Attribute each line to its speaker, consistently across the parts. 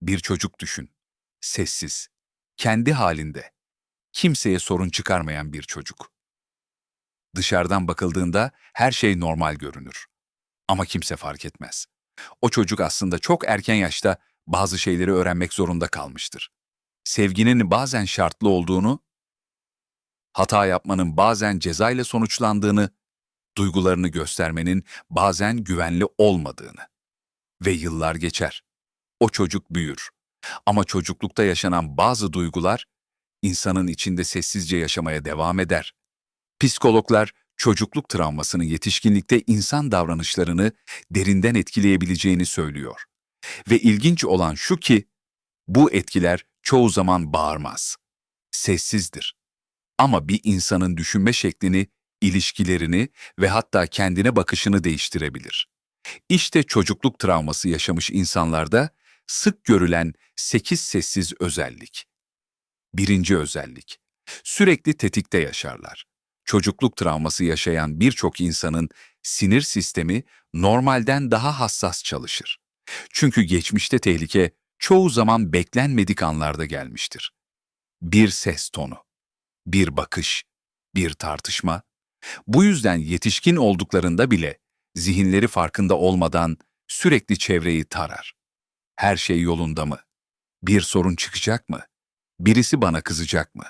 Speaker 1: Bir çocuk düşün. Sessiz, kendi halinde, kimseye sorun çıkarmayan bir çocuk. Dışarıdan bakıldığında her şey normal görünür. Ama kimse fark etmez. O çocuk aslında çok erken yaşta bazı şeyleri öğrenmek zorunda kalmıştır. Sevginin bazen şartlı olduğunu, hata yapmanın bazen cezayla sonuçlandığını, duygularını göstermenin bazen güvenli olmadığını. Ve yıllar geçer. O çocuk büyür. Ama çocuklukta yaşanan bazı duygular insanın içinde sessizce yaşamaya devam eder. Psikologlar çocukluk travmasının yetişkinlikte insan davranışlarını derinden etkileyebileceğini söylüyor. Ve ilginç olan şu ki bu etkiler çoğu zaman bağırmaz, sessizdir. Ama bir insanın düşünme şeklini, ilişkilerini ve hatta kendine bakışını değiştirebilir. İşte çocukluk travması yaşamış insanlarda sık görülen 8 sessiz özellik. Birinci özellik, sürekli tetikte yaşarlar. Çocukluk travması yaşayan birçok insanın sinir sistemi normalden daha hassas çalışır. Çünkü geçmişte tehlike çoğu zaman beklenmedik anlarda gelmiştir. Bir ses tonu, bir bakış, bir tartışma. Bu yüzden yetişkin olduklarında bile zihinleri farkında olmadan sürekli çevreyi tarar. Her şey yolunda mı? Bir sorun çıkacak mı? Birisi bana kızacak mı?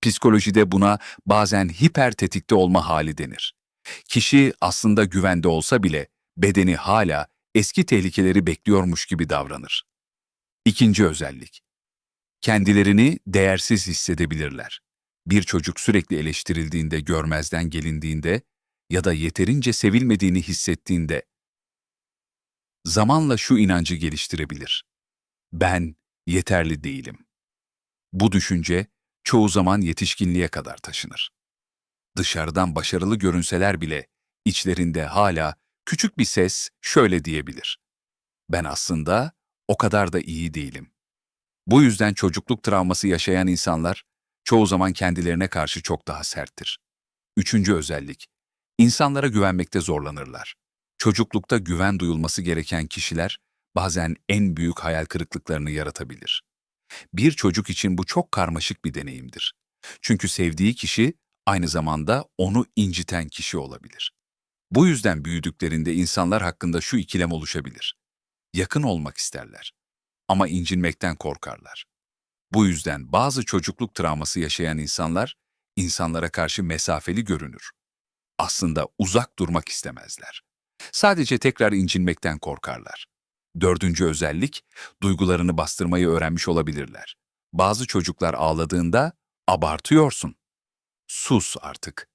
Speaker 1: Psikolojide buna bazen hipertetikte olma hali denir. Kişi aslında güvende olsa bile bedeni hala eski tehlikeleri bekliyormuş gibi davranır. İkinci özellik, kendilerini değersiz hissedebilirler. Bir çocuk sürekli eleştirildiğinde, görmezden gelindiğinde ya da yeterince sevilmediğini hissettiğinde zamanla şu inancı geliştirebilir. Ben yeterli değilim. Bu düşünce çoğu zaman yetişkinliğe kadar taşınır. Dışarıdan başarılı görünseler bile içlerinde hala küçük bir ses şöyle diyebilir. Ben aslında o kadar da iyi değilim. Bu yüzden çocukluk travması yaşayan insanlar çoğu zaman kendilerine karşı çok daha serttir. Üçüncü özellik, insanlara güvenmekte zorlanırlar. Çocuklukta güven duyulması gereken kişiler bazen en büyük hayal kırıklıklarını yaratabilir. Bir çocuk için bu çok karmaşık bir deneyimdir. Çünkü sevdiği kişi aynı zamanda onu inciten kişi olabilir. Bu yüzden büyüdüklerinde insanlar hakkında şu ikilem oluşabilir. Yakın olmak isterler ama incinmekten korkarlar. Bu yüzden bazı çocukluk travması yaşayan insanlar insanlara karşı mesafeli görünür. Aslında uzak durmak istemezler. Sadece tekrar incinmekten korkarlar. Dördüncü özellik, duygularını bastırmayı öğrenmiş olabilirler. Bazı çocuklar ağladığında, abartıyorsun, sus artık,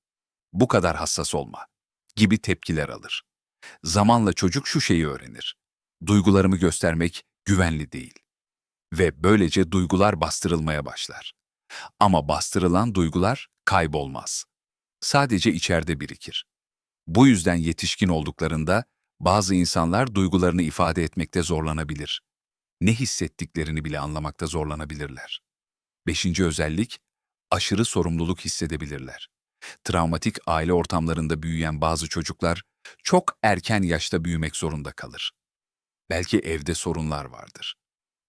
Speaker 1: bu kadar hassas olma gibi tepkiler alır. Zamanla çocuk şu şeyi öğrenir. Duygularımı göstermek güvenli değil. Ve böylece duygular bastırılmaya başlar. Ama bastırılan duygular kaybolmaz. Sadece içeride birikir. Bu yüzden yetişkin olduklarında bazı insanlar duygularını ifade etmekte zorlanabilir. Ne hissettiklerini bile anlamakta zorlanabilirler. Beşinci özellik, aşırı sorumluluk hissedebilirler. Travmatik aile ortamlarında büyüyen bazı çocuklar çok erken yaşta büyümek zorunda kalır. Belki evde sorunlar vardır.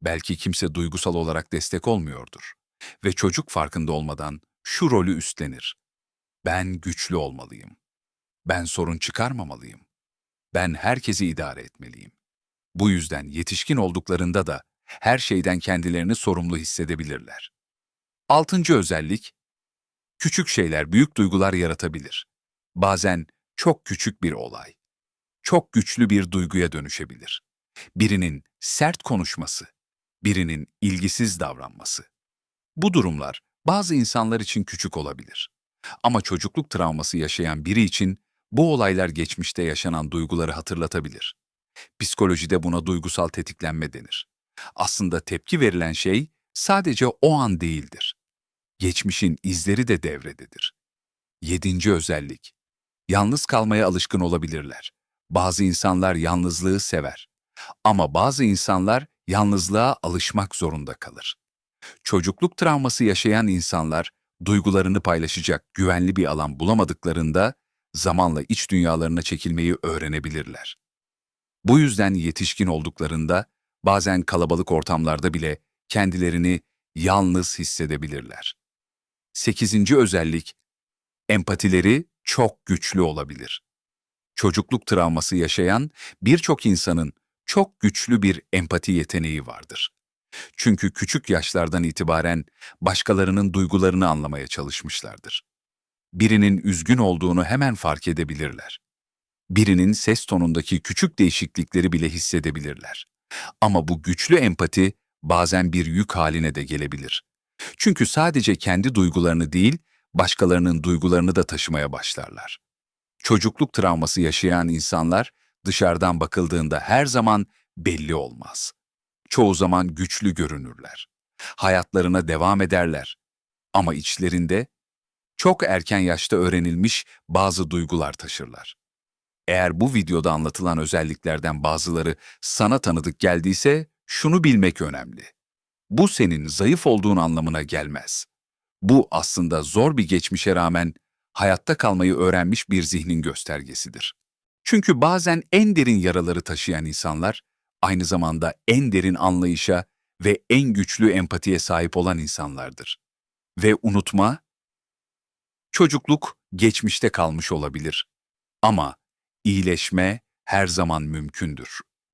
Speaker 1: Belki kimse duygusal olarak destek olmuyordur. Ve çocuk farkında olmadan şu rolü üstlenir. Ben güçlü olmalıyım. Ben sorun çıkarmamalıyım. Ben herkesi idare etmeliyim. Bu yüzden yetişkin olduklarında da her şeyden kendilerini sorumlu hissedebilirler. Altıncı özellik, küçük şeyler büyük duygular yaratabilir. Bazen çok küçük bir olay, çok güçlü bir duyguya dönüşebilir. Birinin sert konuşması, birinin ilgisiz davranması. Bu durumlar bazı insanlar için küçük olabilir. Ama çocukluk travması yaşayan biri için bu olaylar geçmişte yaşanan duyguları hatırlatabilir. Psikolojide buna duygusal tetiklenme denir. Aslında tepki verilen şey sadece o an değildir. Geçmişin izleri de devrededir. Yedinci özellik. Yalnız kalmaya alışkın olabilirler. Bazı insanlar yalnızlığı sever. Ama bazı insanlar yalnızlığa alışmak zorunda kalır. Çocukluk travması yaşayan insanlar duygularını paylaşacak güvenli bir alan bulamadıklarında zamanla iç dünyalarına çekilmeyi öğrenebilirler. Bu yüzden yetişkin olduklarında Bazen kalabalık ortamlarda bile kendilerini yalnız hissedebilirler. 8. özellik, empatileri çok güçlü olabilir. Çocukluk travması yaşayan birçok insanın çok güçlü bir empati yeteneği vardır. Çünkü küçük yaşlardan itibaren başkalarının duygularını anlamaya çalışmışlardır. Birinin üzgün olduğunu hemen fark edebilirler. Birinin ses tonundaki küçük değişiklikleri bile hissedebilirler. Ama bu güçlü empati bazen bir yük haline de gelebilir. Çünkü sadece kendi duygularını değil, başkalarının duygularını da taşımaya başlarlar. Çocukluk travması yaşayan insanlar dışarıdan bakıldığında her zaman belli olmaz. Çoğu zaman güçlü görünürler. Hayatlarına devam ederler. Ama içlerinde çok erken yaşta öğrenilmiş bazı duygular taşırlar. Eğer bu videoda anlatılan özelliklerden bazıları sana tanıdık geldiyse şunu bilmek önemli. Bu senin zayıf olduğun anlamına gelmez. Bu aslında zor bir geçmişe rağmen hayatta kalmayı öğrenmiş bir zihnin göstergesidir. Çünkü bazen en derin yaraları taşıyan insanlar aynı zamanda en derin anlayışa ve en güçlü empatiye sahip olan insanlardır. Ve unutma, çocukluk geçmişte kalmış olabilir ama iyileşme her zaman mümkündür.